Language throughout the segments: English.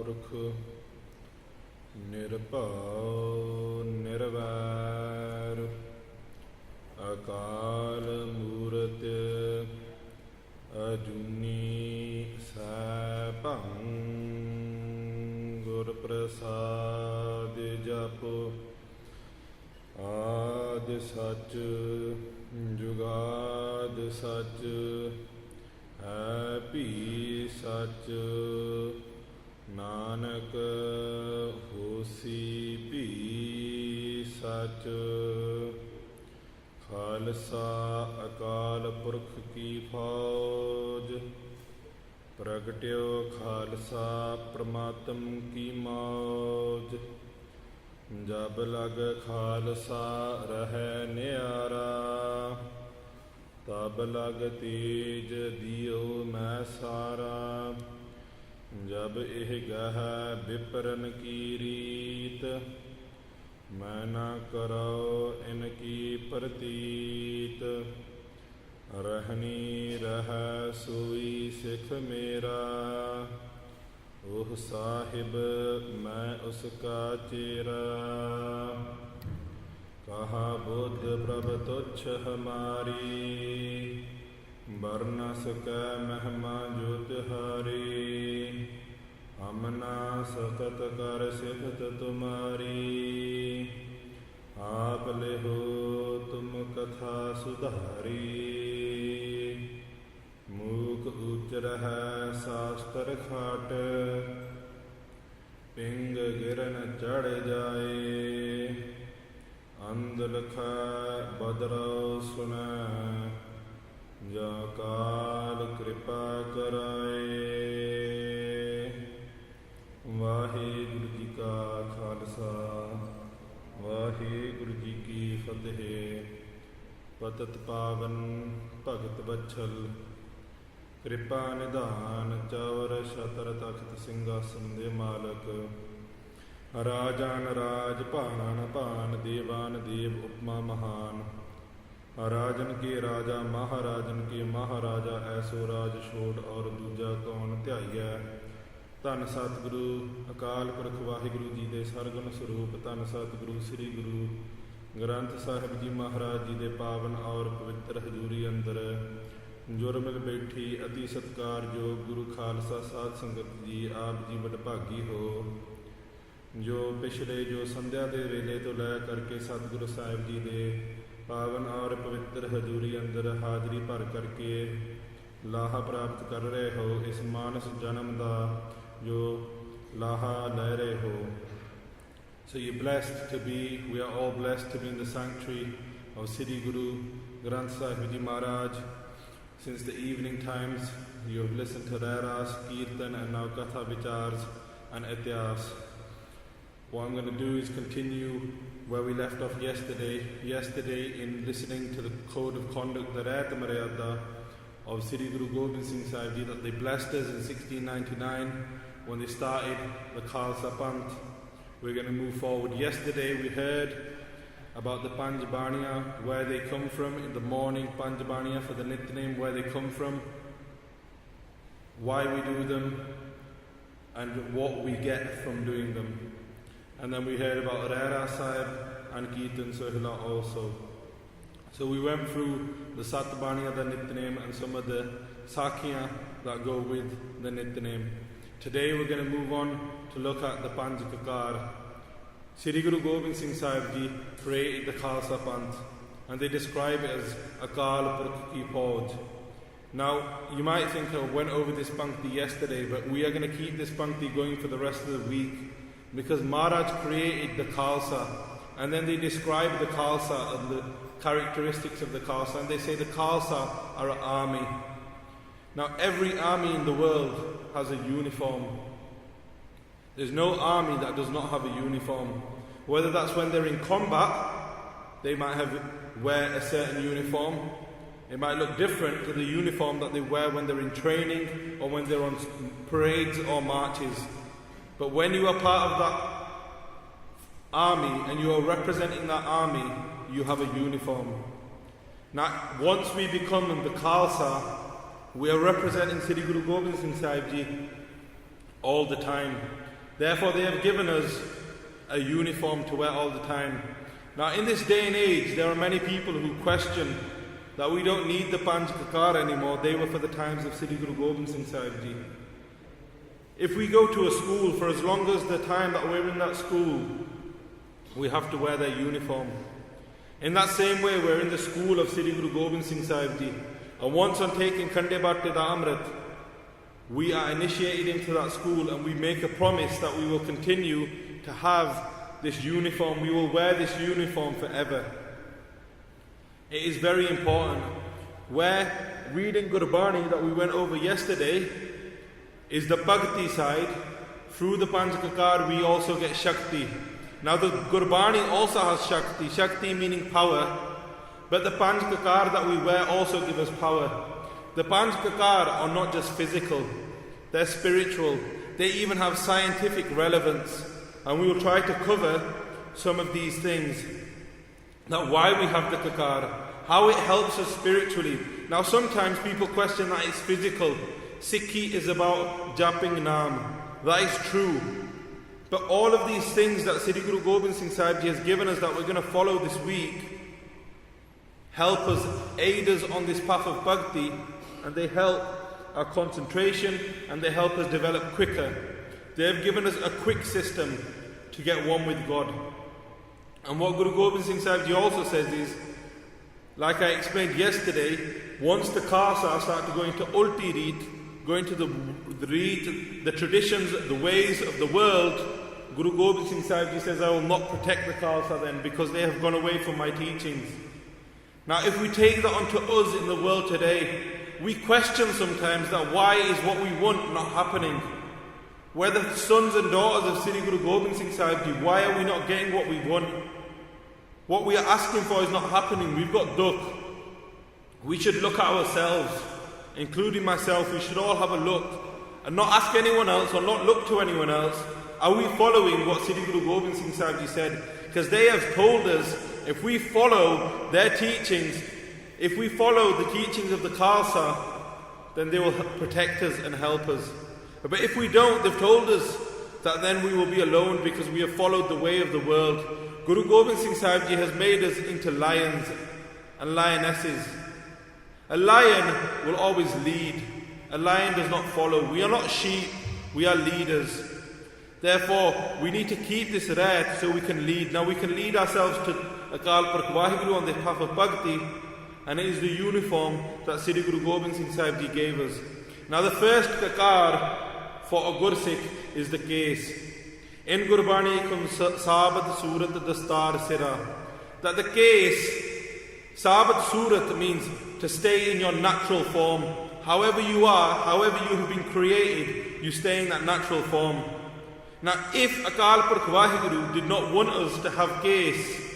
ਪੁਰਖ ਨਿਰਭਉ ਨਿਰਵੈਰ ਅਕਾਲ ਮੂਰਤ ਅਜੂਨੀ ਸੈਭੰ ਗੁਰ ਪ੍ਰਸਾਦਿ ਜਪ ਆਦਿ ਸਚ ਜੁਗਾਦ ਸਚ ਹੈ ਭੀ ਸਚ ਨਾਨਕ ਹੋਸੀ ਭੀ ਸਚ। ਖਾਲਸਾ ਅਕਾਲ ਪੁਰਖ ਕੀ ਫੌਜ ਪ੍ਰਗਟਿਓ ਖਾਲਸਾ ਪ੍ਰਮਾਤਮ ਕੀ ਮੌਜ। ਜਬ ਲਗ ਖਾਲਸਾ ਰਹਿ ਨਿਆਰਾ ਤਬ ਲਗ ਤੇਜ ਦਿਓ ਮੈਂ ਸਾਰਾ। ਜਬ ਇਹ ਗਹਿ ਵਿਪਰਨ ਕੀ ਰੀਤ ਮੈਂ ਨਾ ਕਰੋ ਇਨ ਕੀ ਪ੍ਰਤੀਤ। ਰਹਿਣੀ ਰਹਿ ਸੋਈ ਸਿੱਖ ਮੇਰਾ ਉਹ ਸਾਹਿਬ ਮੈਂ ਉਸ ਕਾ ਚੇਰਾ। ਕਹਾ ਬੁੱਧ ਪ੍ਰਭ ਤੁਛ ਹਮਾਰੀ ਬਰਨ ਸਕੈ ਮਹਿਮਾ ਜੋ ਤਿਹਾਰੀ। ਹਮ ਨਾ ਸਕਤ ਕਰ ਸਿਫਤ ਤੁਮਾਰੀ ਆਪ ਲਿਹੋ ਤੁਮ ਕਥਾ ਸੁਧਾਰੀ। ਮੂਕ ਉਚ ਰਹਿ ਸਾਸਤਰ ਖਾਟ ਪਿੰਗ ਗਿਰਨ ਚੜ ਜਾਏ। ਅੰਧ ਲਖੈ ਬਦਰਉ ਸੁਨੈ ਜਾ ਕਾਲ ਕਿਰਪਾ ਕਰਾਏ। ਵਾਹਿਗੁਰੂ ਜੀ ਕਾ ਖਾਲਸਾ ਵਾਹਿਗੁਰੂ ਜੀ ਕੀ ਫਤਿਹ। ਪਤਿਤ ਪਾਵਨ ਭਗਤ ਬਛਲ ਕਿਰਪਾ ਨਿਧਾਨ ਚੌਰ ਛਤਰ ਤਖਤ ਸਿੰਘਾਸਨ ਦੇ ਮਾਲਕ। ਰਾਜਾਨ ਰਾਜ ਭਾਣਨ ਭਾਨ ਦੇਵਾਨ ਦੇਵ ਉਪਮਾ ਮਹਾਨ। ਰਾਜਨ ਕੇ ਰਾਜਾ ਮਹਾਰਾਜਨ ਕੇ ਮਹਾਰਾਜਾ ਐਸੋ ਰਾਜ ਛੋੜ ਔਰ ਦੂਜਾ ਕੌਣ ਧਿਆਈਐ। ਧੰਨ ਸਤਿਗੁਰੂ ਅਕਾਲ ਪੁਰਖ ਵਾਹਿਗੁਰੂ ਜੀ ਦੇ ਸਰਗੁਣ ਸਰੂਪ ਧੰਨ ਸਤਿਗੁਰੂ ਸ੍ਰੀ ਗੁਰੂ ਗ੍ਰੰਥ ਸਾਹਿਬ ਜੀ ਮਹਾਰਾਜ ਜੀ ਦੇ ਪਾਵਨ ਔਰ ਪਵਿੱਤਰ ਹਜ਼ੂਰੀ ਅੰਦਰ ਜੁਰਮਿਲ ਬੈਠੀ ਅਤੀ ਸਤਿਕਾਰਯੋਗ ਗੁਰੂ ਖਾਲਸਾ ਸਾਧ ਸੰਗਤ ਜੀ ਆਪ ਜੀ ਵਡਭਾਗੀ ਹੋ ਜੋ ਪਿਛਲੇ ਜੋ ਸੰਧਿਆ ਦੇ ਵੇਲੇ ਤੋਂ ਲੈ ਕਰਕੇ ਸਤਿਗੁਰੂ ਸਾਹਿਬ ਜੀ ਦੇ ਪਾਵਨ ਔਰ ਪਵਿੱਤਰ ਹਜ਼ੂਰੀ ਅੰਦਰ ਹਾਜ਼ਰੀ ਭਰ ਕਰਕੇ ਲਾਹਾ ਪ੍ਰਾਪਤ ਕਰ ਰਹੇ ਹੋ। ਇਸ ਮਾਨਸ ਜਨਮ ਦਾ ਜੋ ਲਾਹਾ ਲੈ ਰਹੇ ਹੋ। So you're blessed to be, we are all blessed to be in the sanctuary of Sri Guru Granth Sahib Ji Maharaj. Since the evening times you have listened to Rairas, Kirtan and now Katha Vichars and Ityas. What I'm going to do is continue where we left off yesterday in listening to the code of conduct, the Rehit Maryada of Sri Guru Gobind Singh Sahib Ji that they blessed us in 1699 when they started the Khalsa Panth. We're going to move forward. Yesterday we heard about the Panj Baniya, where they come from in the morning, Panj Baniya for the Nitnem, where they come from, why we do them and what we get from doing them. And then we heard about Rehra Sahib and Kirtan Sohila also. So we went through the Satbaniya, the Nitnem, and some of the Sakhiya that go with the Nitnem. Today we're going to move on to look at the Panj Kakar. Sri Guru Gobind Singh Sahib Ji created the Khalsa Panth and they describe it as Akal Purkh Ki Fauj. Now you might think I went over this Pankti yesterday, but we are going to keep this Pankti going for the rest of the week because Maharaj created the Khalsa and then they describe the Khalsa and the characteristics of the Khalsa, and they say the Khalsa are an army. Now every army in the world has a uniform. There's no army that does not have a uniform. Whether that's when they're in combat, they might wear a certain uniform. It might look different to the uniform that they wear when they're in training or when they're on parades or marches. But when you are part of that army and you are representing that army, you have a uniform. Now, once we become the Khalsa, we are representing Sri Guru Gobind Singh Sahib Ji all the time. Therefore they have given us a uniform to wear all the time. Now in this day and age, there are many people who question that we don't need the Panj Kakar anymore. They were for the times of Sri Guru Gobind Singh Sahib Ji. If we go to a school, for as long as the time that we're in that school, we have to wear their uniform. In that same way, we're in the school of Sri Guru Gobind Singh Sahib Ji. And once on taking Khande Bhatte da Amrit, we are initiated into that school and we make a promise that we will continue to have this uniform. We will wear this uniform forever. It is very important. Where reading Gurbani that we went over yesterday is the Bhakti side. Through the Panj Kakar we also get Shakti. Now the Gurbani also has Shakti. Shakti meaning power. But the Panj Kakar that we wear also give us power. The Panj Kakar are not just physical. They're spiritual. They even have scientific relevance. And we will try to cover some of these things. Now why we have the Kakar. How it helps us spiritually. Now sometimes people question that it's physical. Sikhi is about japping Naam. That is true. But all of these things that Sri Guru Gobind Singh Sahib Ji has given us that we're going to follow this week help us, aid us on this path of bhakti, and they help our concentration and they help us develop quicker. They have given us a quick system to get one with God. And what Guru Gobind Singh Sahib Ji also says is, like I explained yesterday, once the Khalsa start to go into Ulti Reet, going to the Reet, the traditions, the ways of the world, Guru Gobind Singh Sahib Ji says, I will not protect the Khalsa then because they have gone away from my teachings. Now if we take that onto us in the world today, we question sometimes that why is what we want not happening? We're the sons and daughters of Sri Guru Gobind Singh Sahib Ji. Why are we not getting what we want? What we are asking for is not happening. We've got duck. We should look at ourselves, including myself. We should all have a look and not ask anyone else or not look to anyone else. Are we following what Sri Guru Gobind Singh Sahib Ji said? Because they have told us if we follow their teachings, if we follow the teachings of the Khalsa, then they will protect us and help us. But if we don't, they've told us that then we will be alone because we have followed the way of the world. Guru Gobind Singh Sahib Ji has made us into lions and lionesses. A lion will always lead. A lion does not follow. We are not sheep, we are leaders. Therefore, we need to keep this right so we can lead. Now we can lead ourselves to Akal Purkh Waheguru on the path of bhakti, and it is the uniform that Sri Guru Gobind Singh Sahib Ji gave us. Now the first Kakar for a Gursikh is the case. In Gurbani kum Sabat Surat Dastar Sira. That the case, Sabat Surat means to stay in your natural form. However you are, however you have been created, you stay in that natural form. Now if Akal Purkh Waheguru did not want us to have case,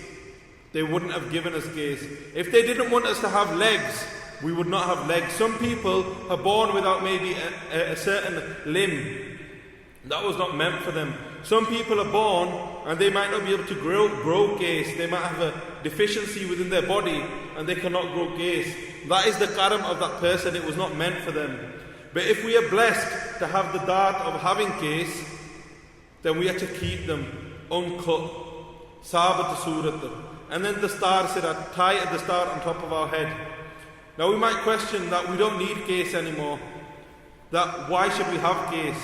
they wouldn't have given us case. If they didn't want us to have legs, we would not have legs. Some people are born without maybe a certain limb. That was not meant for them. Some people are born and they might not be able to grow case. They might have a deficiency within their body and they cannot grow case. That is the karam of that person. It was not meant for them. But if we are blessed to have the dart of having case, then we have to keep them uncut. Sabat Surat. And then the star sirat, tie the star on top of our head. Now we might question that we don't need case anymore. That why should we have case?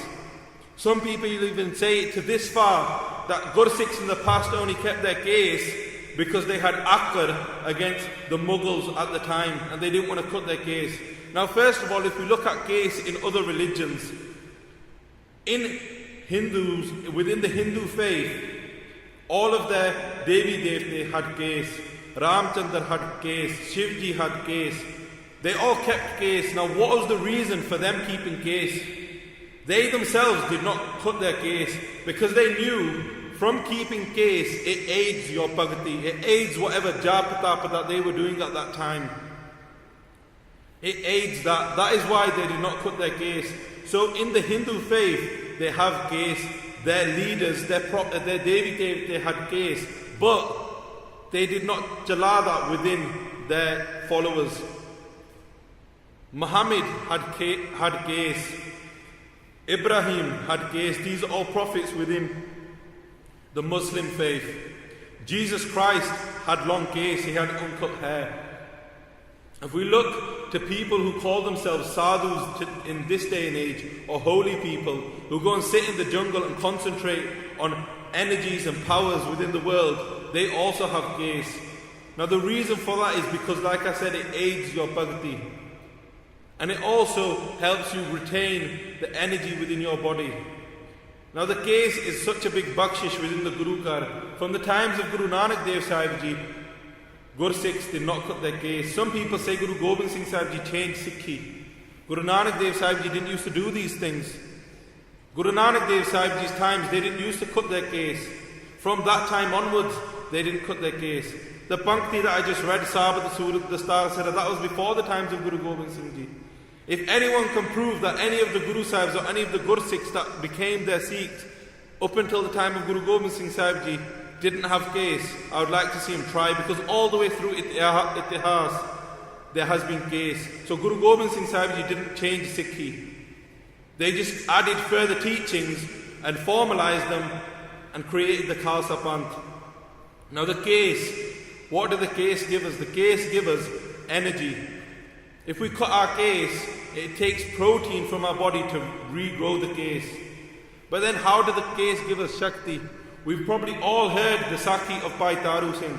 Some people even say it to this far that Gursikhs in the past only kept their case because they had akkar against the Mughals at the time and they didn't want to cut their case. Now first of all, if we look at case in other religions, in Hindus, within the Hindu faith, all of their Devi Devte had case. Ramchandra had case. Shivji had case. They all kept case. Now what was the reason for them keeping case? They themselves did not cut their case because they knew from keeping case it aids your bhakti. It aids whatever japa tapa that they were doing at that time. It aids that. That is why they did not cut their case. So in the Hindu faith, they have case. Their leaders, their Devi they had case, but they did not jala that within their followers. Muhammad had case. Ibrahim had case. These are all prophets within the Muslim faith. Jesus Christ had long case. He had uncut hair. If we look to people who call themselves sadhus in this day and age, or holy people who go and sit in the jungle and concentrate on energies and powers within the world, they also have case. Now the reason for that is because, like I said, it aids your bhakti. And it also helps you retain the energy within your body. Now the case is such a big bakshish within the Guru Kar. From the times of Guru Nanak Dev Sahib Ji, Gursikhs did not cut their case. Some people say Guru Gobind Singh Sahib Ji changed Sikhi. Guru Nanak Dev Sahib Ji didn't used to do these things. Guru Nanak Dev Sahib Ji's times, they didn't used to cut their case. From that time onwards, they didn't cut their case. The Pankti that I just read, Sabat Surat, the Star Sara, that was before the times of Guru Gobind Singh Ji. If anyone can prove that any of the Guru Sahibs or any of the Gursikhs that became their Sikhs up until the time of Guru Gobind Singh Sahib Ji didn't have case, I would like to see him try, because all the way through Itihas there has been case. So Guru Gobind Singh Sahib Ji didn't change Sikhi. They just added further teachings and formalized them and created the Khalsa Panth. Now the case, what did the case give us? The case gives us energy. If we cut our case, it takes protein from our body to regrow the case. But then how did the case give us Shakti? We've probably all heard the Saki of Bhai Taru Singh.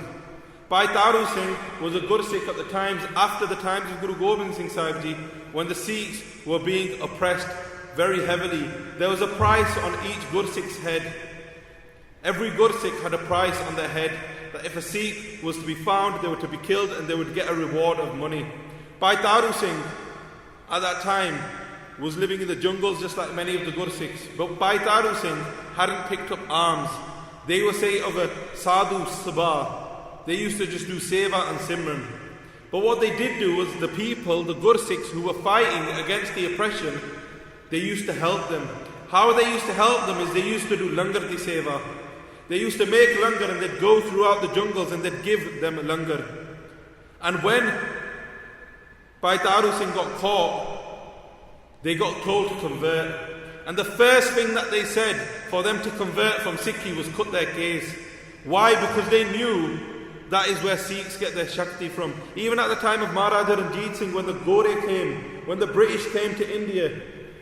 Bhai Taru Singh was a Gursikh at the times, after the times of Guru Gobind Singh Sahib Ji, when the Sikhs were being oppressed very heavily. There was a price on each Gursikh's head. Every Gursikh had a price on their head, that if a Sikh was to be found, they were to be killed and they would get a reward of money. Bhai Taru Singh, at that time, was living in the jungles just like many of the Gursikhs. But Bhai Taru Singh hadn't picked up arms. They were, say, of a sadhu sabha. They used to just do seva and simran. But what they did do was the people, the Gursikhs who were fighting against the oppression, they used to help them. How they used to help them is they used to do langar di seva. They used to make langar and they'd go throughout the jungles and they'd give them langar. And when Bhai Taru Singh got caught, they got told to convert. And the first thing that they said for them to convert from Sikhi was cut their case. Why? Because they knew that is where Sikhs get their Shakti from. Even at the time of Maharaja Ranjit Singh, when the Gore came, when the British came to India,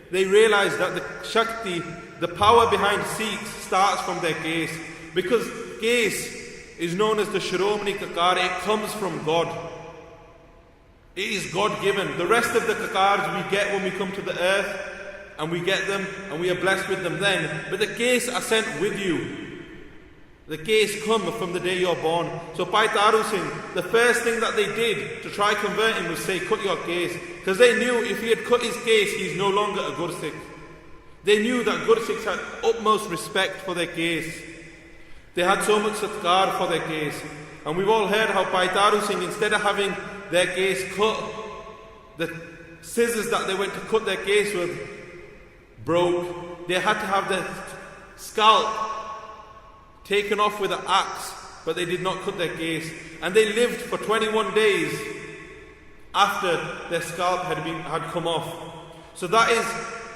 they realized that the Shakti, the power behind Sikhs, starts from their case. Because case is known as the Shiromani Kakar, it comes from God. It is God-given. The rest of the kakars we get when we come to the earth, and we get them, and we are blessed with them then. But the case are sent with you. The case come from the day you're born. So Bhai Taru Singh, the first thing that they did to try converting was say, cut your case. Because they knew if he had cut his case, he's no longer a Gursikh. They knew that Gursikhs had utmost respect for their case. They had so much satkar for their case. And we've all heard how Bhai Taru Singh, instead of having their case cut, the scissors that they went to cut their case with broke. They had to have their scalp taken off with an axe, but they did not cut their case. And they lived for 21 days after their scalp had come off. So that is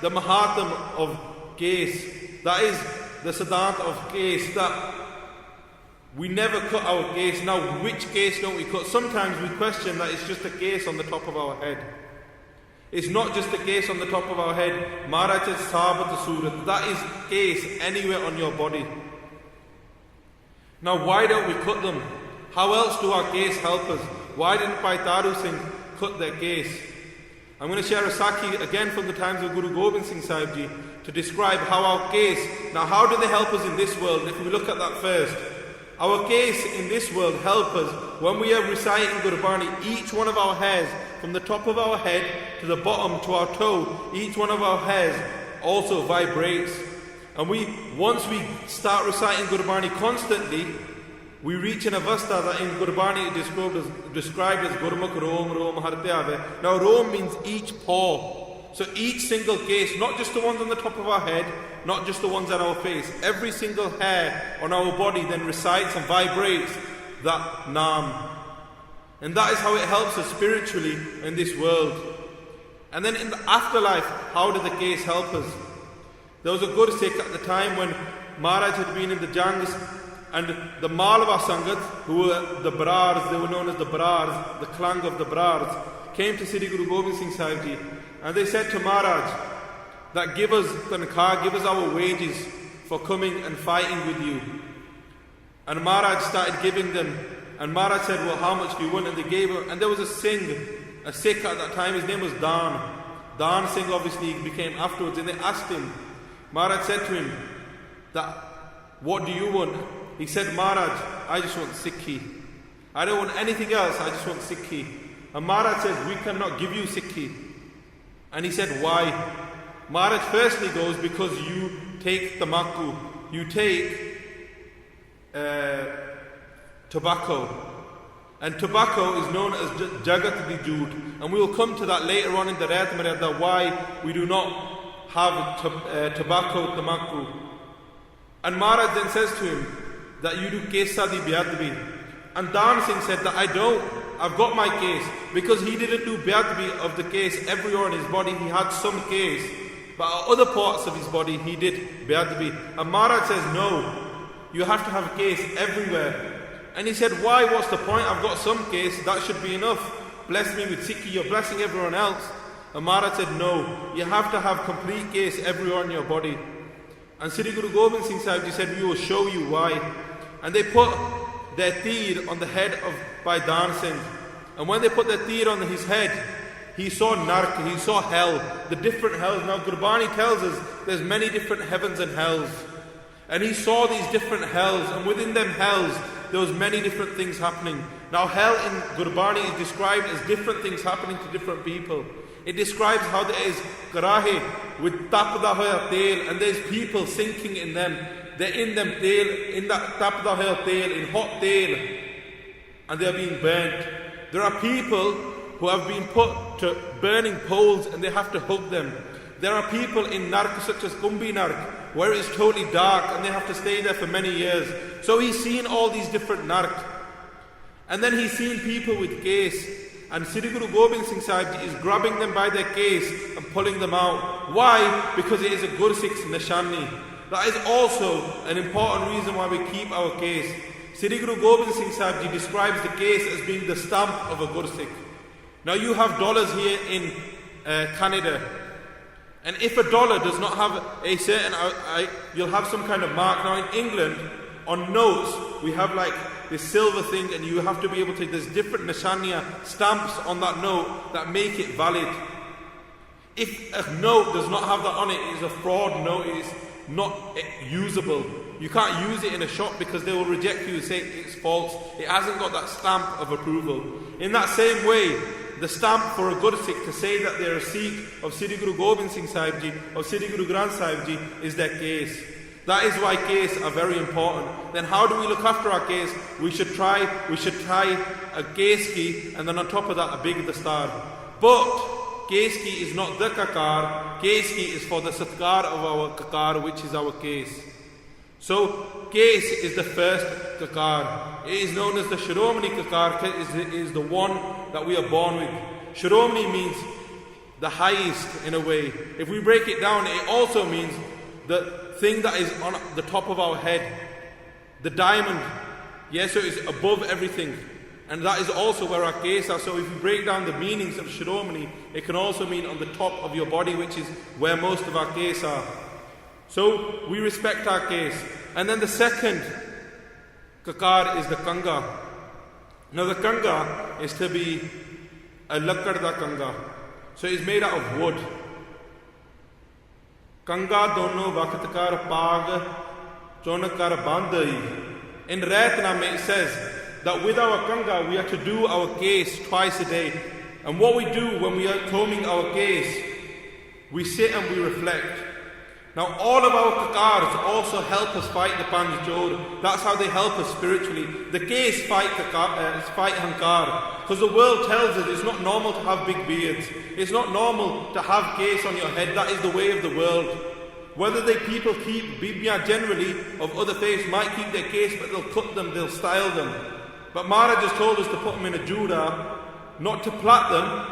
the Mahatam of case. That is the Siddhant of case, that we never cut our case. Now, which case don't we cut? Sometimes we question that it's just a case on the top of our head. It's not just a case on the top of our head. Maharaj says, Sabat Surat. That is case anywhere on your body. Now, why don't we cut them? How else do our case help us? Why didn't Bhai Taru Singh cut their case? I'm going to share a Saki again from the times of Guru Gobind Singh Sahib Ji to describe how our case, now how do they help us in this world? If we look at that first, our case in this world help us when we are reciting Gurbani. Each one of our hairs, from the top of our head to the bottom to our toe, each one of our hairs also vibrates. And once we start reciting Gurbani constantly, we reach an avastha that in Gurbani is described as Gurmukh Rom Rom Harte Ave. Now Rom means each pore. So each single case, not just the ones on the top of our head, not just the ones on our face, every single hair on our body then recites and vibrates that Naam. And that is how it helps us spiritually in this world. And then in the afterlife, how did the case help us? There was a Gursikh at the time when Maharaj had been in the Jangs, and the Malwa Sangat, who were the Brars, they were known as the Brars, the clan of the Brars, came to Sri Guru Gobind Singh Sahib Ji, and they said to Maharaj that give us tankha, give us our wages for coming and fighting with you. And Maharaj started giving them, and Maharaj said, well, how much do you want? And they gave him, and there was a Singh, a Sikh at that time, his name was Dan Singh obviously became afterwards, and they asked him, Maharaj said to him, that, what do you want? He said, Maharaj, I just want Sikhi. I don't want anything else, I just want Sikhi. And Maharaj said, we cannot give you Sikhi. And he said, why? Maharaj firstly goes, because you take tamaku, you take tobacco. And tobacco is known as Jagat di Jood. And we will come to that later on in the Rehit Maryada, why we do not have tobacco, tamaku. And Maharaj then says to him that you do kesa di biadbi. And Dan Singh said that I don't. I've got my case. Because he didn't do biadbi of the case everywhere on his body. He had some case. But at other parts of his body he did biadbi. And Maharaj says no. You have to have a case everywhere. And he said, why? What's the point? I've got some case. That should be enough. Bless me with Sikhi. You're blessing everyone else. And Maharaj said, no. You have to have complete case everywhere on your body. And Sri Guru Gobind Singh Sahib Ji said, we will show you why. And they put their teer on the head of Bhai Dan Singh. And when they put their teer on his head, he saw nark, he saw hell, the different hells. Now Gurbani tells us there's many different heavens and hells. And he saw these different hells, and within them hells, there was many different things happening. Now hell in Gurbani is described as different things happening to different people. It describes how there is karahe with tapda hoya tel, and there's people sinking in them. They're in them tel, in that tapda hoya tel, in hot tel, and they're being burnt. There are people who have been put to burning poles and they have to hug them. There are people in nark such as Kumbi nark, where it's totally dark and they have to stay there for many years. So he's seen all these different nark. And then he's seen people with case. And Sri Guru Gobind Singh Sahib Ji is grabbing them by their case and pulling them out. Why? Because it is a Gursikh's nishani. That is also an important reason why we keep our case. Sri Guru Gobind Singh Sahib Ji describes the case as being the stamp of a Gursikh. Now you have dollars here in Canada. And if a dollar does not have a certain, you'll have some kind of mark. Now in England, on notes, we have like this silver thing, and you have to be able to, there's different nishaniya stamps on that note that make it valid. If a note does not have that on it, it is a fraud note, it is not usable. You can't use it in a shop because they will reject you and say it's false. It hasn't got that stamp of approval. In that same way, the stamp for a Gursikh to say that they are a Sikh of Sri Guru Gobind Singh Sahib Ji, of Sri Guru Granth Sahib Ji, is their case. That is why case are very important. Then how do we look after our case? We should try a case ki, and then on top of that a big dastar. But case ki is not the kakar. Case ki is for the satkar of our kakar, which is our case. So case is the first kakar. It is known as the Shiromani kakar. It is the one that we are born with. Shiromani means the highest in a way. If we break it down, it also means the thing that is on the top of our head. The diamond. Yes, so it's above everything. And that is also where our case are. So if you break down the meanings of Shiromani, it can also mean on the top of your body, which is where most of our case are. So we respect our case. And then the second kakar is the kanga. Now the kanga is to be a lakkad da kanga. So it's made out of wood. Kanga dono waqt kar paag chon kar bandai. In Rehit it says that with our kanga we have to do our case twice a day. And what we do when we are combing our case, we sit and we reflect. Now all of our kakars also help us fight the Panj Jod. That's how they help us spiritually. The case fight hankar. Because the world tells us it's not normal to have big beards. It's not normal to have case on your head. That is the way of the world. Whether people keep bibya generally of other faiths might keep their case, but they'll cut them, they'll style them. But Maharaj has told us to put them in a juda, not to plait them,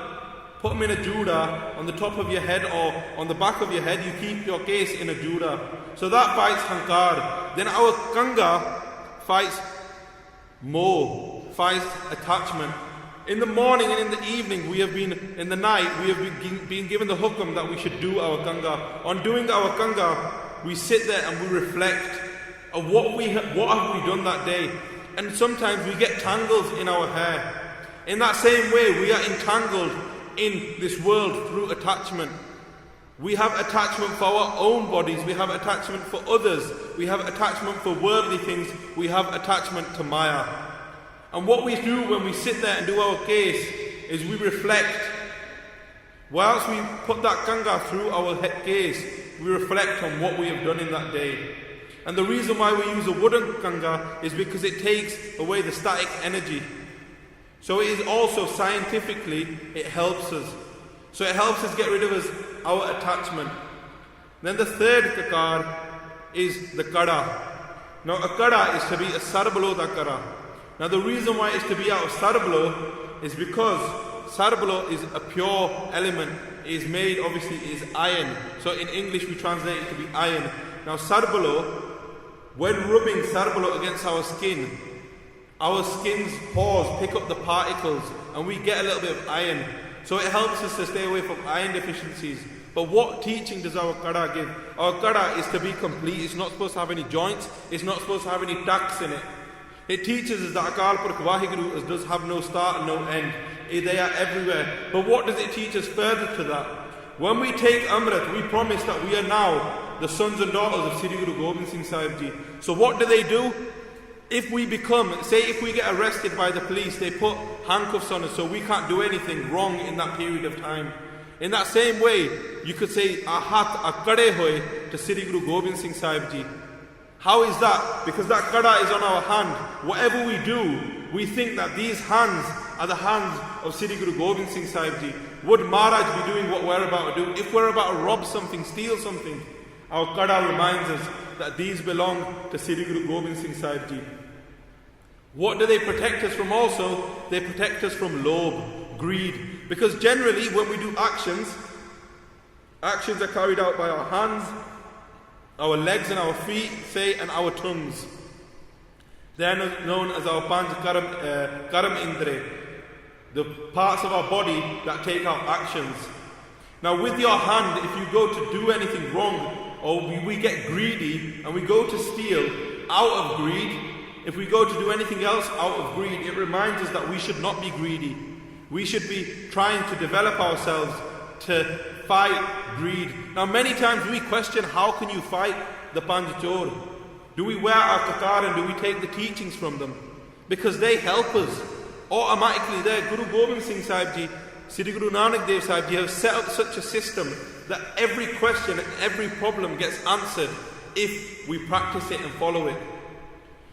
put them in a juda on the top of your head or on the back of your head, you keep your case in a juda. So that fights hankar. Then our kanga fights mo, fights attachment. In the morning and in the evening, in the night, we have been given the hukum that we should do our kanga. On doing our kanga, we sit there and we reflect of what have we done that day. And sometimes we get tangles in our hair. In that same way, we are entangled in this world through attachment. We have attachment for our own bodies, we have attachment for others, we have attachment for worldly things, we have attachment to Maya. And what we do when we sit there and do our case is we reflect. Whilst we put that kanga through our case, we reflect on what we have done in that day. And the reason why we use a wooden kanga is because it takes away the static energy. So it is also scientifically, it helps us. So it helps us get rid of our attachment. Then the third kakar is the kada. Now a kada is to be a sarbalo da kara. Now the reason why it's to be out of sarbalo is because sarbalo is a pure element. It is made, obviously, it is iron. So in English we translate it to be iron. Now sarbalo, when rubbing sarbalo against our skin's pores pick up the particles and we get a little bit of iron. So it helps us to stay away from iron deficiencies. But what teaching does our kada give? Our kada is to be complete. It's not supposed to have any joints. It's not supposed to have any tacks in it. It teaches us that Akal Purkh Vaheguru does have no start and no end. They are everywhere. But what does it teach us further to that? When we take Amrit, we promise that we are now the sons and daughters of Sri Guru Gobind Singh Sahib Ji. So what do? If we get arrested by the police, they put handcuffs on us so we can't do anything wrong in that period of time. In that same way, you could say, Ahat akade hoye to Sri Guru Gobind Singh Sahib Ji. How is that? Because that kada is on our hand. Whatever we do, we think that these hands are the hands of Sri Guru Gobind Singh Sahib Ji. Would Maharaj be doing what we're about to do? If we're about to rob something, steal something, our kada reminds us that these belong to Sri Guru Gobind Singh Sahib Ji. What do they protect us from also? They protect us from lobh, greed. Because generally when we do actions are carried out by our hands, our legs and our feet, and our tongues. They are known as our panj karam indre, the parts of our body that take out actions. Now with your hand, if you go to do anything wrong, or we get greedy and we go to steal out of greed, if we go to do anything else out of greed, it reminds us that we should not be greedy. We should be trying to develop ourselves to fight greed. Now many times we question, how can you fight the panjachor? Do we wear our kakar and do we take the teachings from them? Because they help us. Automatically there, Guru Gobind Singh Sahib Ji, Sri Guru Nanak Dev Sahib Ji have set up such a system that every question and every problem gets answered if we practice it and follow it.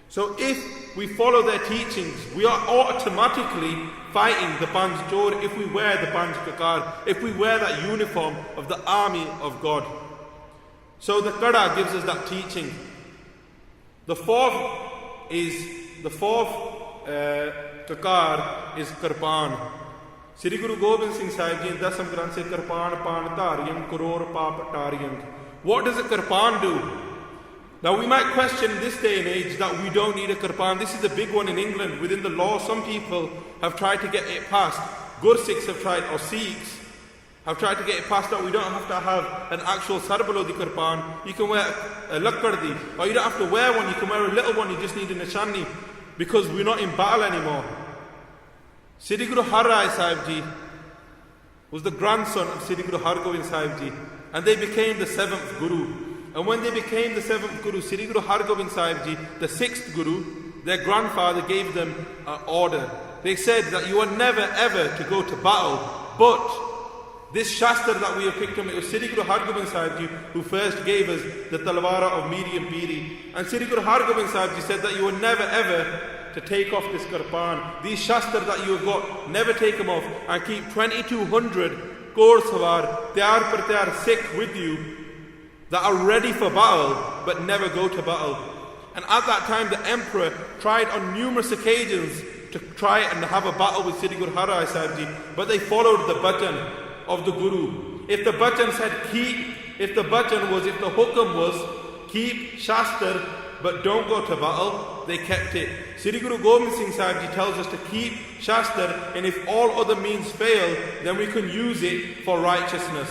So if we follow their teachings, we are automatically fighting the Panj Chor if we wear the Panj Kakar, if we wear that uniform of the army of God. So the Kada gives us that teaching. The fourth Kakar is Karpan. Sri Guru Gobind Singh Sahib Ji in Dasam Granth say Karpan Pan Taryam Kuror Pap Taryam. What does a Karpan do? Now we might question in this day and age that we don't need a Karpan. This is a big one in England. Within the law, some people have tried to get it passed. Gursikhs have tried, or Sikhs have tried to get it passed that we don't have to have an actual Sarbalodi Karpan. You can wear a Lakkardi, or you don't have to wear one, you can wear a little one, you just need a Nishani, because we're not in battle anymore. Sri Guru Har Rai Sahib Ji was the grandson of Sri Guru Har Gobind Sahib Ji, and they became the seventh Guru. And when they became the seventh Guru, Sri Guru Har Gobind Sahib Ji, the sixth Guru, their grandfather gave them an order. They said that you are never ever to go to battle, but this Shastra that we have picked up, it was Sri Guru Har Gobind Sahib Ji who first gave us the Talwara of medium Piri. And Sri Guru Har Gobind Sahib Ji said that you are never ever to take off this Karpan. These Shastra that you have got, never take them off, and keep 2200 Kaur Sawar, Tyar par Tyar Sikh with you, that are ready for battle but never go to battle. And at that time the emperor tried on numerous occasions to try and have a battle with Sri Guru Har Rai Sahib Ji, but they followed the bhajan of the Guru. If the bhajan said keep, if the hukum was keep Shastra but don't go to battle, they kept it. Sri Guru Gobind Singh Sahib Ji tells us to keep Shastra, and if all other means fail, then we can use it for righteousness.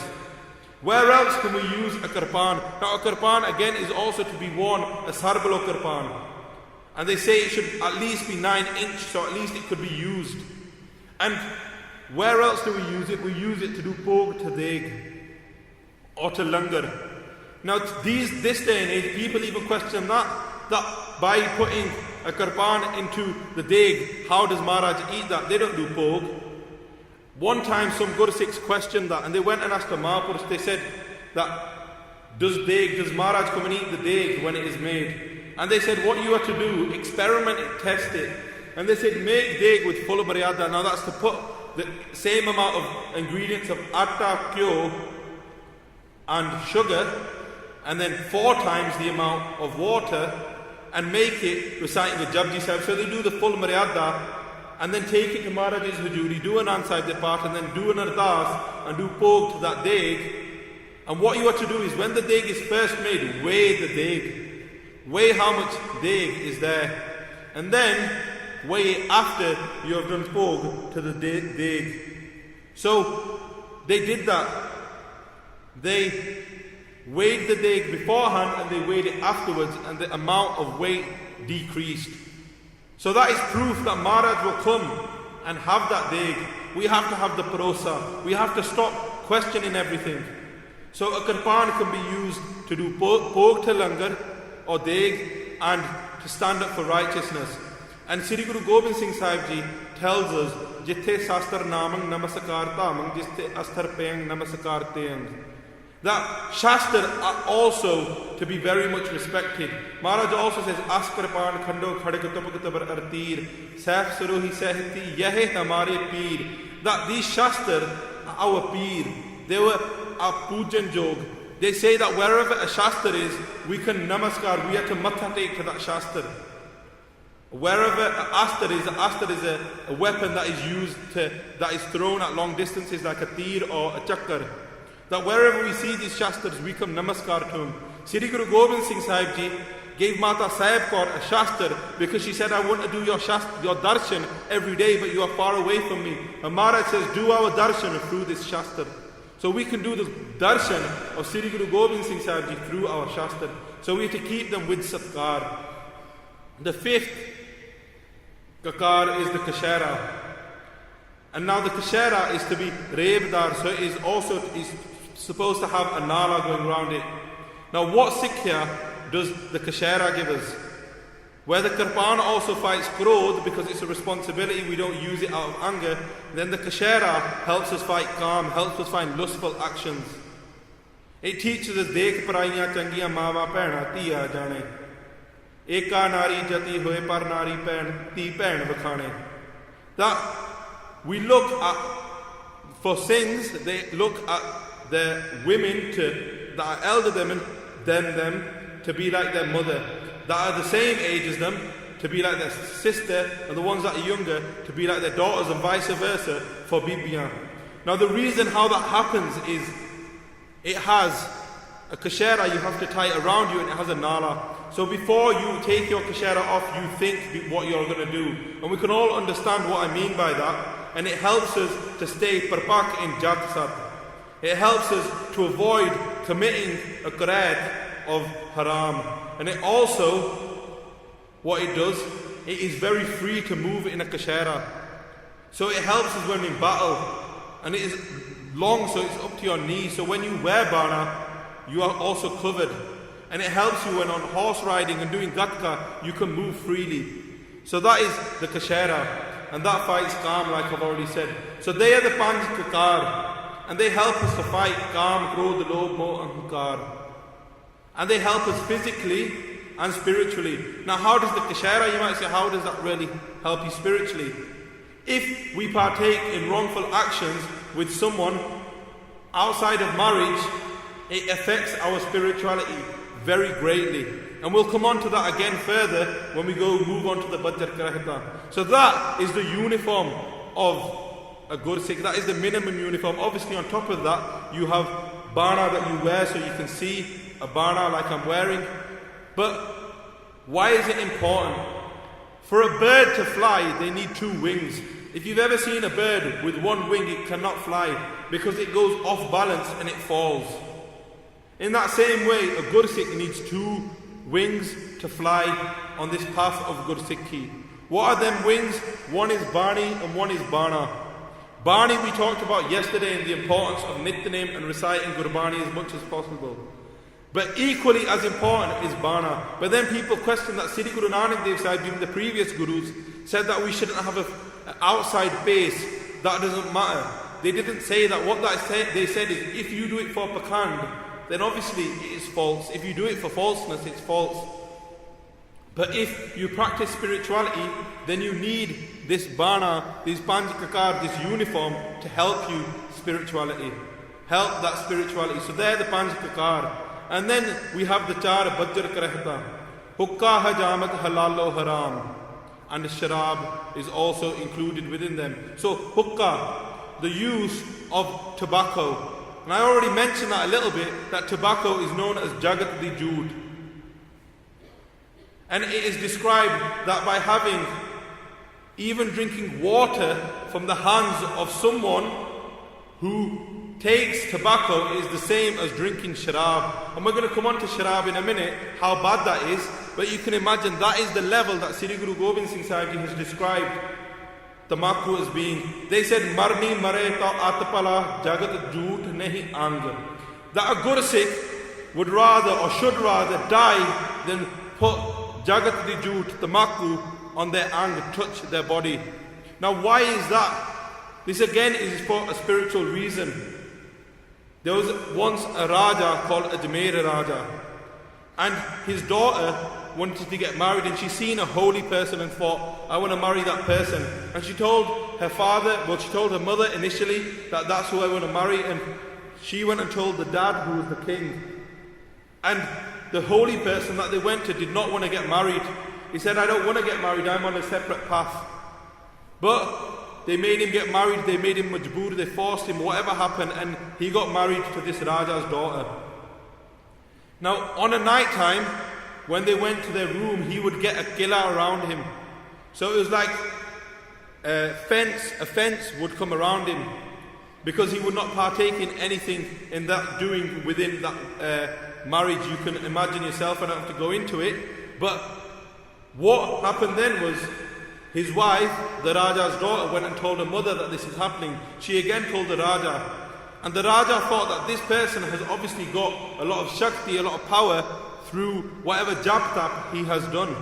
Where else can we use a kirpan? Now a kirpan again is also to be worn a sarbalo kirpan. And they say it should at least be 9 inch, so at least it could be used. And where else do we use it? We use it to do pog to deg or to langar. Now this day and age, people even question that by putting a kirpan into the deg, how does Maharaj eat that? They don't do pog. One time some Gursikhs questioned that, and they went and asked the Mahapurush. They said that does Maharaj come and eat the deg when it is made? And they said what you have to do, experiment it, test it. And they said make deg with full maryada. Now that's to put the same amount of ingredients of atta, kyo and sugar, and then 4 times the amount of water, and make it reciting the Japji Sahib. So they do the full maryada, and then take it to Maharaj's Hujuri, do an Ansahib Depat, and then do an Ardas, and do pog to that deg. And what you have to do is, when the deg is first made, weigh the deg. Weigh how much deg is there. And then weigh it after you have done pog to the deg. So they did that. They weighed the deg beforehand, and they weighed it afterwards, and the amount of weight decreased. So that is proof that Maharaj will come and have that deg. We have to have the parosa. We have to stop questioning everything. So a kirpan can be used to do pog to langar or deg, and to stand up for righteousness. And Sri Guru Gobind Singh Sahib Ji tells us, Jithe Sastar Namang Namaskar Tamang, Jithe Astar Payang Namaskar Tayang. That Shastra are also to be very much respected. Maharaj also says, Askarapan Khando Khadakatabar Artir, Saf Saruhi Sahiti, Yahe Hamare Peer. That these Shastra are our Peer. They were our Pujan Jog. They say that wherever a Shastra is, we can namaskar, we have to matha take to that Shastra. Wherever an astar is a weapon that is used that is thrown at long distances like a tir or a chakkar. That wherever we see these Shastras, we come namaskar to him. Sri Guru Gobind Singh Sahib Ji gave Mata Sahib Kaur a Shastra because she said, I want to do your darshan every day, but you are far away from me. And Maharaj says, do our darshan through this Shastra. So we can do the darshan of Sri Guru Gobind Singh Sahib Ji through our Shastra. So we have to keep them with satkar. The 5th Kakar is the Kashera. And now the Kashera is to be Rebdar, so it is also supposed to have a nala going around it. Now what Sikhya does the Kashera give us? Where the Kirpan also fights Krodh because it's a responsibility, we don't use it out of anger, then the Kashera helps us fight calm, helps us find lustful actions. It teaches us Dekh Paraiyan Changiyan Mava Pehna Tiya Jane. Eka Nari Jati Hoye Par Nari Ti Pehn Vakhane. That we look at, for Singhs, they look at the women that are elder than them to be like their mother, that are the same age as them to be like their sister, and the ones that are younger to be like their daughters, and vice versa for Bibiyan. Now the reason how that happens is it has a kashera, you have to tie it around you, and it has a nala. So before you take your kashera off, you think what you're going to do. And we can all understand what I mean by that. And it helps us to stay parpak in Jatsat. It helps us to avoid committing a qarat of haram. And it also, what it does, it is very free to move in a kashera. So it helps us when in battle. And it is long, so it's up to your knees. So when you wear bana, you are also covered. And it helps you when on horse riding and doing gatka, you can move freely. So that is the kashera. And that fights calm, like I've already said. So they are the Panj Kakar. And they help us to fight calm, krodh, lobh, moh and hukar. And they help us physically and spiritually. Now how does the kashera, you might say, how does that really help you spiritually? If we partake in wrongful actions with someone outside of marriage, it affects our spirituality very greatly. And we'll come on to that again further when we move on to the Bajjar Karahita. So that is the uniform of a Gursikh. That is the minimum uniform. Obviously on top of that, you have bana that you wear so you can see a bana like I'm wearing. But why is it important? For a bird to fly, they need 2 wings. If you've ever seen a bird with 1 wing, it cannot fly because it goes off balance and it falls. In that same way, a Gursikh needs 2 wings to fly on this path of Gursikhi. What are them wings? One is Bani and one is Bana. Bani we talked about yesterday in the importance of Nityanem and reciting Gurbani as much as possible. But equally as important is Bana. But then people question that Sri Guru Nanak Dev Sahib, even the previous Gurus, said that we shouldn't have an outside base. That doesn't matter. They didn't say that. What they said is, if you do it for Pakhand, then obviously it is false. If you do it for falseness, it's false. But if you practice spirituality, then you need this Bana, these Panj Kakar, this uniform to help you spirituality. Help that spirituality. So they're the Panj Kakar. And then we have the Char Bajjar Karahita. Hukka Hajamat Halalo Haram. And Sharab is also included within them. So Hukka, the use of tobacco. And I already mentioned that a little bit, that tobacco is known as Jagat di Jood. And it is described that by having, even drinking water from the hands of someone who takes tobacco is the same as drinking sharab. And we're going to come on to sharab in a minute, how bad that is. But you can imagine that is the level that Sri Guru Gobind Singh Sahib Ji has described Tamaku as being. They said, Marni mare ta atpala jagat joot nahi ang. That a Gursikh would rather or should rather die than put jagat di joot, Tamaku, on their ang, touch their body. Now why is that? This again is for a spiritual reason. There was once a Raja called Ajmer Raja, and his daughter wanted to get married, and she seen a holy person and thought, I want to marry that person. And she told her father, well, she told her mother initially that that's who I want to marry, and she went and told the dad, who was the king. And the holy person that they went to did not want to get married. He said, I don't want to get married, I'm on a separate path. But they made him get married, they made him majboor, they forced him, whatever happened, and he got married to this Raja's daughter. Now, on a night time, when they went to their room, he would get a killa around him. So it was like a fence would come around him, because he would not partake in anything in that doing within that marriage. You can imagine yourself, I don't have to go into it. But what happened then was, his wife, the Raja's daughter, went and told her mother that this is happening. She again told the Raja. And the Raja thought that this person has obviously got a lot of Shakti, a lot of power through whatever jap-tap he has done.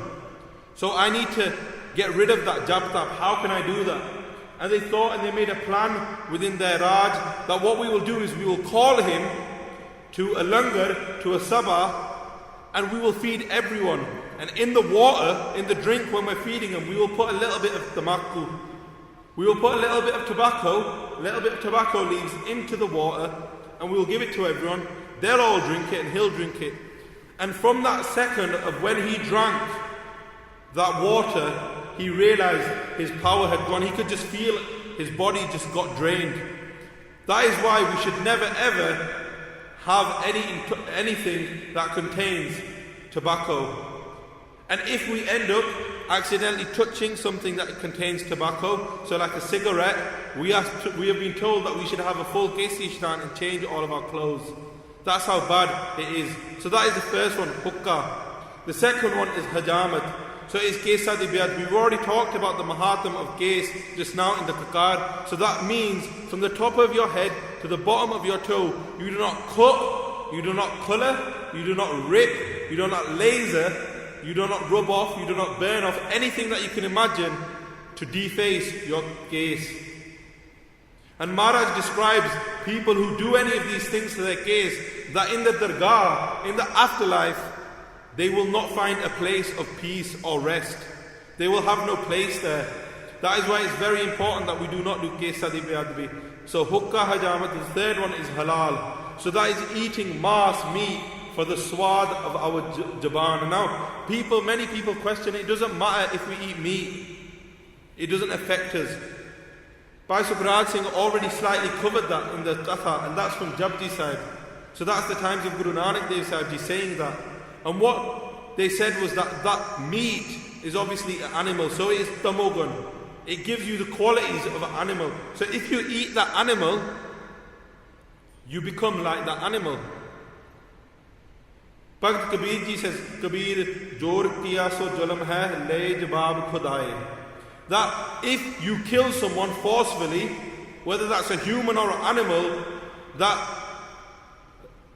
So I need to get rid of that jap-tap. How can I do that? And they thought, and they made a plan within their Raj, that what we will do is we will call him to a langar, to a sabah, and we will feed everyone. And in the water, in the drink when we're feeding him, we will put a little bit of tamaku. We will put a little bit of tobacco leaves into the water, and we will give it to everyone. They'll all drink it and he'll drink it. And from that second of when he drank that water, he realized his power had gone. He could just feel his body just got drained. That is why we should never ever have anything that contains tobacco. And if we end up accidentally touching something that contains tobacco, so like a cigarette, we have been told that we should have a full Kesishtan and change all of our clothes. That's how bad it is. So that is the first one, hukka. The second one is hajamat. So it is kesadi biyad. We've already talked about the mahatam of kes just now in the kakar. So that means from the top of your head to the bottom of your toe, you do not cut, you do not colour, you do not rip, you do not laser, you do not rub off, you do not burn off anything that you can imagine to deface your case. And Maharaj describes people who do any of these things to their case, that in the dargah, in the afterlife, they will not find a place of peace or rest. They will have no place there. That is why it's very important that we do not do kesadi biyadbi. So hukka hajamat, the third one is halal. So that is eating mass meat for the swad of our jaban. Now, many people question it doesn't matter if we eat meat. It doesn't affect us. Bhai Subraj Singh already slightly covered that in the Katha, and that's from Japji Sahib. So that's the times of Guru Nanak Dev Sahib Ji saying that. And what they said was that meat is obviously an animal, so it is tamogun. It gives you the qualities of an animal. So if you eat that animal, you become like that animal. Bhakt Kabir Ji says, Kabir, jor kiya so jalam hai, le jawab khudaye. That if you kill someone forcefully, whether that's a human or an animal, that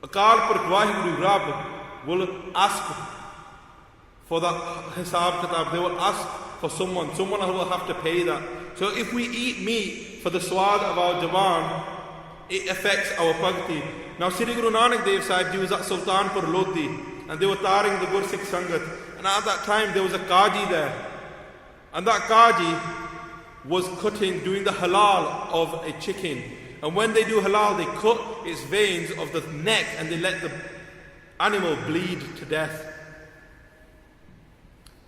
Akal Purkh Vaheguru Rab will ask for that hisab kitab. They will ask for someone will have to pay that. So if we eat meat for the swad of our jawan, it affects our bhakti. Now Sri Guru Nanak Dev Sahib Ji was at Sultanpur Lodi, and they were tarring the Sikh Sangat, and at that time there was a Qaji there, and that Qaji was doing the halal of a chicken. And when they do halal, they cut its veins of the neck and they let the animal bleed to death.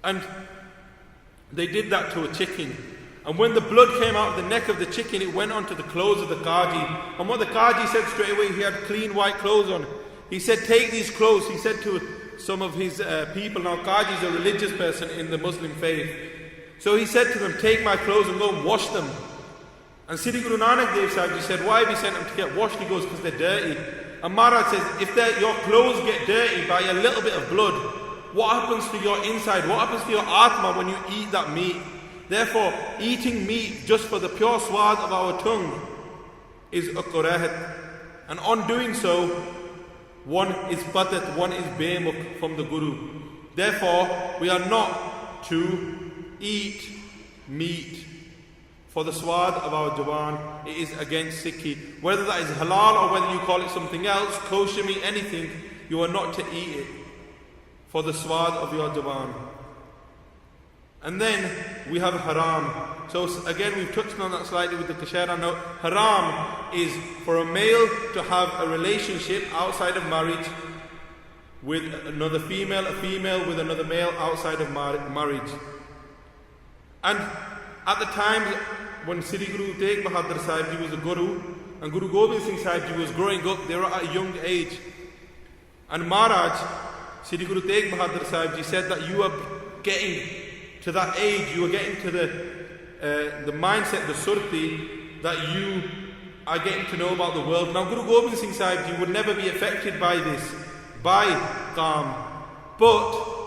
And they did that to a chicken. And when the blood came out of the neck of the chicken, it went onto the clothes of the Qaji. And what the Qaji said straight away, he had clean white clothes on. He said, take these clothes. He said to some of his people, now Qaji is a religious person in the Muslim faith. So he said to them, take my clothes and go and wash them. And Sri Guru Nanak Dev Sahib Ji said, why have you sent them to get washed? He goes, because they're dirty. And Maharaj says, if your clothes get dirty by a little bit of blood, what happens to your inside? What happens to your atma when you eat that meat? Therefore, eating meat just for the pure swad of our tongue is a Rehit. And on doing so, one is patat, one is bemukh from the Guru. Therefore, we are not to eat meat for the swad of our jawan. It is against Sikhi. Whether that is halal or whether you call it something else, kosher meat, anything, you are not to eat it for the swad of your jawan. And then we have haram. So again, we've touched on that slightly with the kashara note. Haram is for a male to have a relationship outside of marriage with another female, a female with another male outside of marriage. And at the time when Sri Guru Tegh Bahadur Sahib Ji was a Guru, and Guru Gobind Singh Sahib Ji was growing up, they were at a young age. And Maharaj, Sri Guru Tegh Bahadur Sahib Ji said that you are getting to that age, you are getting to the mindset, the surti, that you are getting to know about the world. Now Guru Gobind Singh Sahib Ji would never be affected by this, by Kaam. But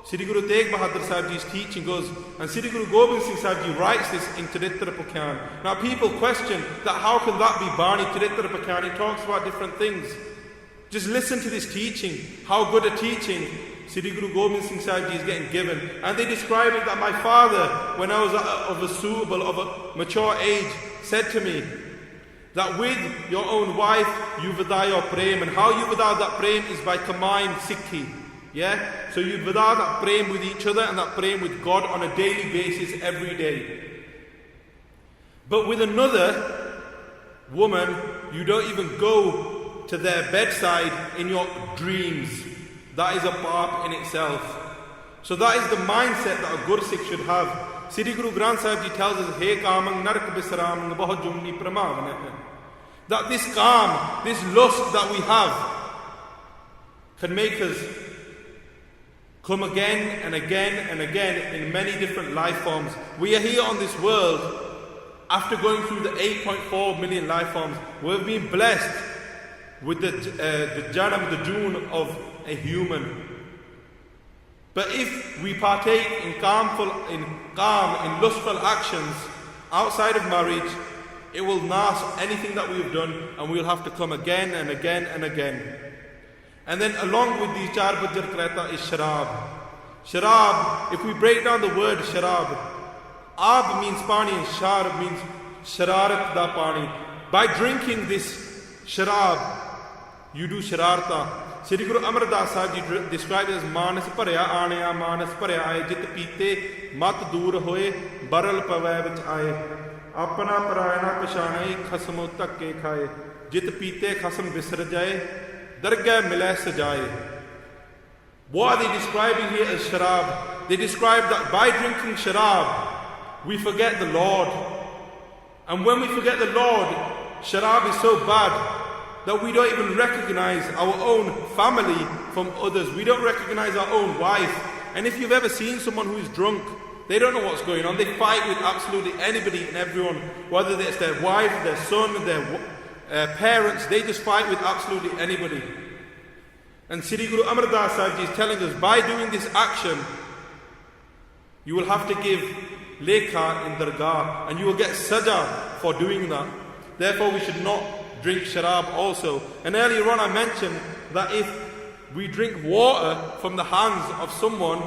Sri Guru Tegh Bahadur Sahib Ji's teaching goes, and Sri Guru Gobind Singh Sahib Ji writes this in Charitra Pakyan. Now people question that how can that be Bani, Charitra Pakyan? He talks about different things. Just listen to this teaching, how good a teaching Sri Guru Gobind Singh Sahib Ji is getting given. And they describe it that my father, when I was of a suitable, of a mature age, said to me that with your own wife you vada your prem, and how you vada that prem is by combined Sikhi. Yeah? So you vada that prem with each other and that prem with God on a daily basis every day. But with another woman, you don't even go to their bedside in your dreams. That is a paap in itself. So that is the mindset that a Gursikh should have. Sri Guru Granth Sahib Ji tells us, He kamang nark bisram bahut jumni pramavane. That this kaam, this lust that we have, can make us come again and again and again in many different life forms. We are here on this world after going through the 8.4 million life forms. We've been blessed with the janam, the june of a human. But if we partake in lustful actions outside of marriage, it will nas anything that we have done, and we will have to come again and again and again. And then along with these char bajjar kreta is sharab. Sharab, if we break down the word sharab, ab means pani and shar means shararat da pani. By drinking this sharab, you do shararta. Sri Guru Amar Das Sahib Ji described it as manas parya aanaya, manas parya aaye, jit peete mat dur hoye, baral pavay vich aaye. Apna parayana pashane khasmo takke khaye, jit peete khasam visar jaye, dargah milay sajaye. What are they describing here as sharab? They describe that by drinking sharab, we forget the Lord. And when we forget the Lord, sharab is so bad that we don't even recognize our own family from others. We don't recognize our own wife. And if you've ever seen someone who is drunk, they don't know what's going on. They fight with absolutely anybody and everyone, whether it's their wife, their son, their parents. They just fight with absolutely anybody. And Sri Guru Amar Das Sahib Ji is telling us, by doing this action, you will have to give lekha in dargah, and you will get saja for doing that. Therefore, we should not drink sharab also. And earlier on I mentioned that if we drink water from the hands of someone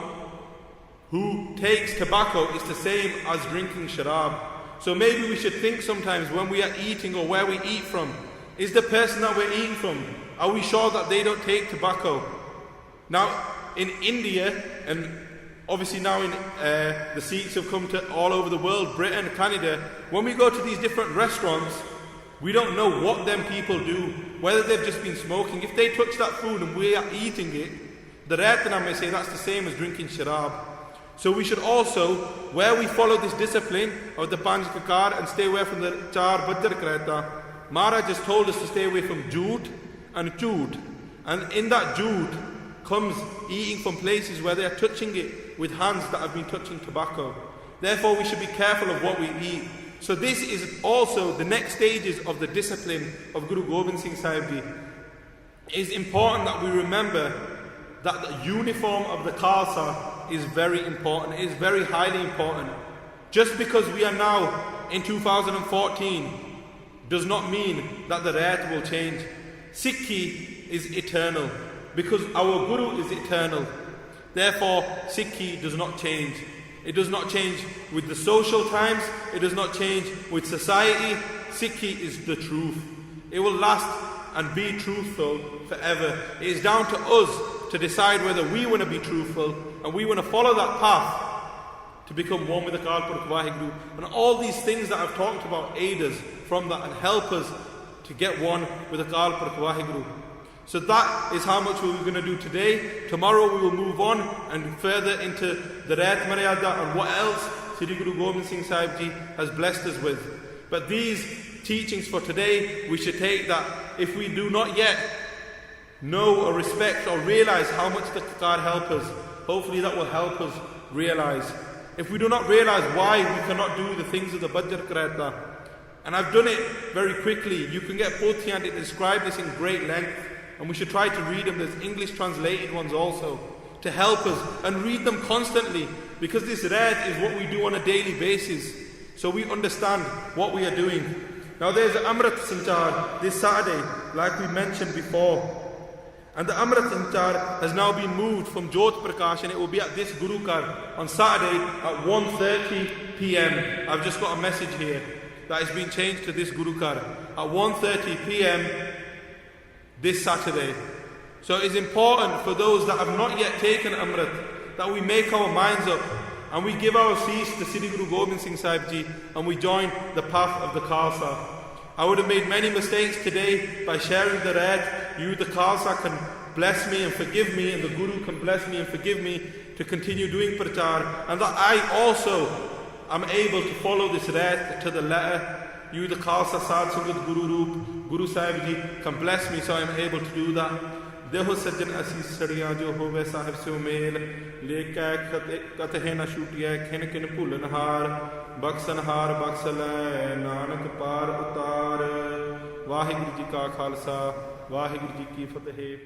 who takes tobacco, it's the same as drinking sharab. So maybe we should think sometimes when we are eating or where we eat from, is the person that we're eating from, are we sure that they don't take tobacco? Now in India, and obviously now in the Sikhs have come to all over the world, Britain, Canada, when we go to these different restaurants, we don't know what them people do, whether they've just been smoking. If they touch that food and we are eating it, the Rehit may say that's the same as drinking sharab. So we should also, where we follow this discipline of the Panj Kakar and stay away from the Char Bajjar Kreta, Maharaj just told us to stay away from jood and chood. And in that jood comes eating from places where they are touching it with hands that have been touching tobacco. Therefore we should be careful of what we eat. So this is also the next stages of the discipline of Guru Gobind Singh Sahib Ji. It is important that we remember that the uniform of the Khalsa is very important. It is very highly important. Just because we are now in 2014 does not mean that the Rehit will change. Sikhi is eternal because our Guru is eternal. Therefore, Sikhi does not change. It does not change with the social times. It does not change with society. Sikhi is the truth. It will last and be truthful forever. It is down to us to decide whether we want to be truthful and we want to follow that path to become one with the Akal Purkh Vaheguru. And all these things that I've talked about aid us from that and help us to get one with the Akal Purkh Vaheguru. So that is how much we're going to do today. Tomorrow we will move on and further into the Rehit Maryada and what else Sri Guru Gobind Singh Sahib Ji has blessed us with. But these teachings for today, we should take that if we do not yet know or respect or realize how much the Kakar help us, hopefully that will help us realize. If we do not realize why we cannot do the things of the Bajjar Kreta, and I've done it very quickly, you can get Pothiyan to describe this in great length, and we should try to read them. There's English translated ones also to help us, and read them constantly, because this Rehit is what we do on a daily basis, so we understand what we are doing. Now there's the Amrit Sanchar this Saturday, like we mentioned before. And the Amrit Sanchar has now been moved from Jyot Prakash, and it will be at this Gurukar on Saturday at 1:30 p.m. I've just got a message here that it's been changed to this Gurukar at 1:30 p.m. this Saturday. So it's important for those that have not yet taken Amrit that we make our minds up and we give our cease to Sri Guru Gobind Singh Sahib Ji and we join the path of the Khalsa. I would have made many mistakes today by sharing the Rehit. You, the Khalsa, can bless me and forgive me, and the Guru can bless me and forgive me to continue doing prachar, and that I also am able to follow this Rehit to the letter. You, the Khalsa Sad Sangat Guru Roop, Guru Sahib Ji can bless me, so I am able to do that. Deho sajjan asis sadiyan jo hove sahib se umel leka kathe na shutiya khin kin bhulan har baksan har baksale nanak par utar. Vaheguru Ji ka Khalsa, Vaheguru Ji ki Fateh.